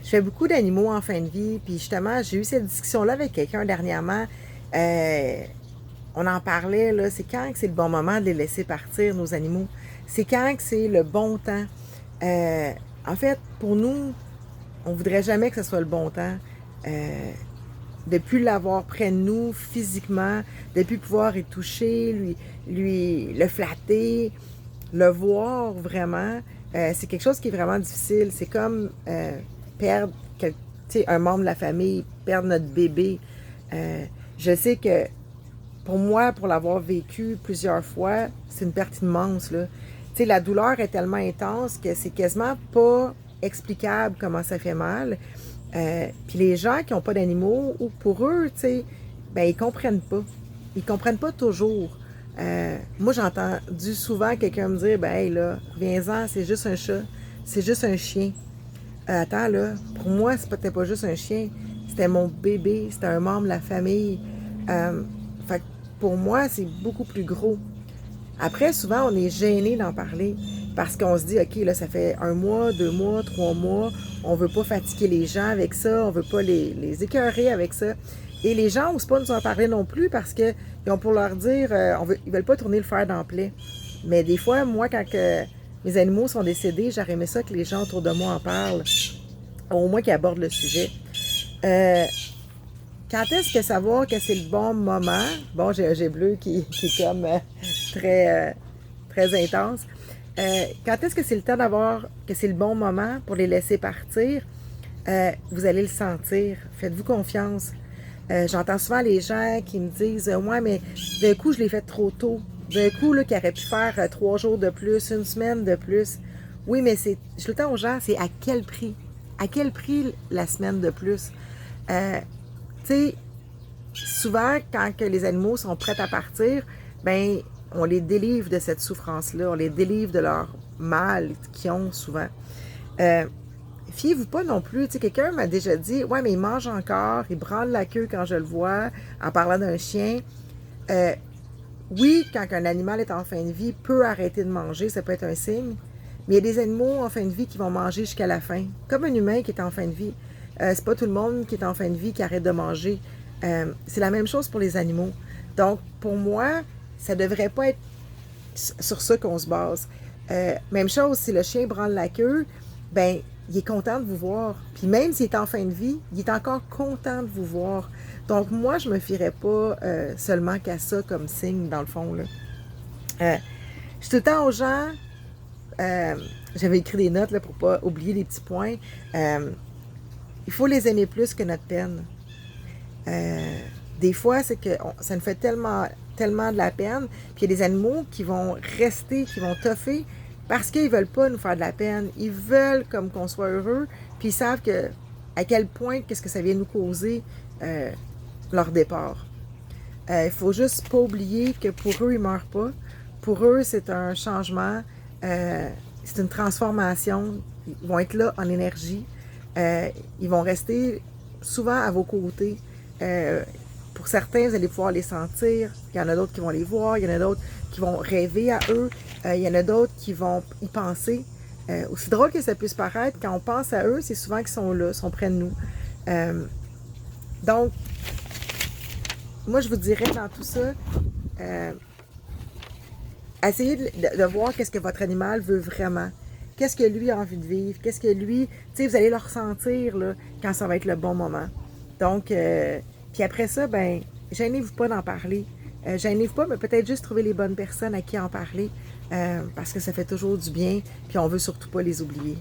Je fais beaucoup d'animaux en fin de vie, puis justement, j'ai eu cette discussion-là avec quelqu'un dernièrement. Euh, on en parlait, là, c'est quand que c'est le bon moment de les laisser partir, nos animaux? C'est quand que c'est le bon temps? Euh, en fait, pour nous, on voudrait jamais que ce soit le bon temps. Euh, de plus l'avoir près de nous physiquement, de plus pouvoir y toucher, lui le flatter, le voir vraiment, c'est quelque chose qui est vraiment difficile. C'est comme perdre un membre de la famille, perdre notre bébé. Je sais que pour moi, pour l'avoir vécu plusieurs fois, c'est une perte immense, là. Tu sais, la douleur est tellement intense que c'est quasiment pas explicable comment ça fait mal. Puis les gens qui n'ont pas d'animaux, ou pour eux, tu sais, ben ils comprennent pas. Ils comprennent pas toujours. Moi, j'ai entendu souvent quelqu'un me dire, ben hey, là, viens-en, c'est juste un chat, c'est juste un chien. Attends, là, pour moi, c'était pas juste un chien, c'était mon bébé, c'était un membre de la famille. Fait que pour moi, c'est beaucoup plus gros. Après, souvent, on est gêné d'en parler parce qu'on se dit, OK, là, ça fait 1 mois, 2 mois, 3 mois, on veut pas fatiguer les gens avec ça, on veut pas les écœurer avec ça. Et les gens n'osent pas nous en parler non plus parce qu'ils ont pour leur dire, ils veulent pas tourner le fer dans le plaie. Mais des fois, moi, quand mes animaux sont décédés, j'aurais aimé ça que les gens autour de moi en parlent, au moins qu'ils abordent le sujet. Euh, Quand est-ce que savoir que c'est le bon moment? Bon, j'ai un bleu qui est comme très, très intense. Quand est-ce que c'est le temps d'avoir, que c'est le bon moment pour les laisser partir? Vous allez le sentir. Faites-vous confiance. J'entends souvent les gens qui me disent ouais, mais d'un coup, je l'ai fait trop tôt. D'un coup, là, qui aurait pu faire 3 jours de plus, une semaine de plus. Oui, mais je le dis aux gens, c'est à quel prix? À quel prix la semaine de plus? Tu sais, souvent, quand que les animaux sont prêts à partir, ben, on les délivre de cette souffrance-là, on les délivre de leur mal qu'ils ont souvent. Euh, Fiez-vous pas non plus. Tu sais, quelqu'un m'a déjà dit, ouais, mais il mange encore, il branle la queue quand je le vois, en parlant d'un chien. Euh, oui, quand un animal est en fin de vie, peut arrêter de manger, ça peut être un signe. Mais il y a des animaux en fin de vie qui vont manger jusqu'à la fin. Comme un humain qui est en fin de vie. C'est pas tout le monde qui est en fin de vie qui arrête de manger. C'est la même chose pour les animaux. Donc, pour moi, ça devrait pas être sur ça qu'on se base. Même chose, si le chien branle la queue, ben, il est content de vous voir. Puis même s'il est en fin de vie, il est encore content de vous voir. Donc, moi, je me fierais pas seulement qu'à ça comme signe, dans le fond, là. Je suis tout le temps aux gens, j'avais écrit des notes là, pour pas oublier les petits points. Il faut les aimer plus que notre peine. Des fois, c'est que ça nous fait tellement, tellement de la peine. Puis il y a des animaux qui vont rester, qui vont toffer parce qu'ils veulent pas nous faire de la peine. Ils veulent comme qu'on soit heureux. Puis ils savent que à quel point, qu'est-ce que ça vient nous causer leur départ. Il faut juste pas oublier que pour eux, ils meurent pas. Pour eux, c'est un changement, c'est une transformation. Ils vont être là en énergie. Ils vont rester souvent à vos côtés. Pour certains, vous allez pouvoir les sentir. Il y en a d'autres qui vont les voir. Il y en a d'autres qui vont rêver à eux. Il y en a d'autres qui vont y penser. Aussi drôle que ça puisse paraître, quand on pense à eux, c'est souvent qu'ils sont là, sont près de nous. Donc, moi, je vous dirais dans tout ça, essayez de voir qu'est-ce que votre animal veut vraiment. Qu'est-ce que lui a envie de vivre? Qu'est-ce que lui... Tu sais, vous allez le ressentir là, quand ça va être le bon moment. Donc, puis après ça, ben, gênez-vous pas d'en parler. Gênez-vous pas, mais peut-être juste trouver les bonnes personnes à qui en parler. Parce que ça fait toujours du bien, puis on veut surtout pas les oublier.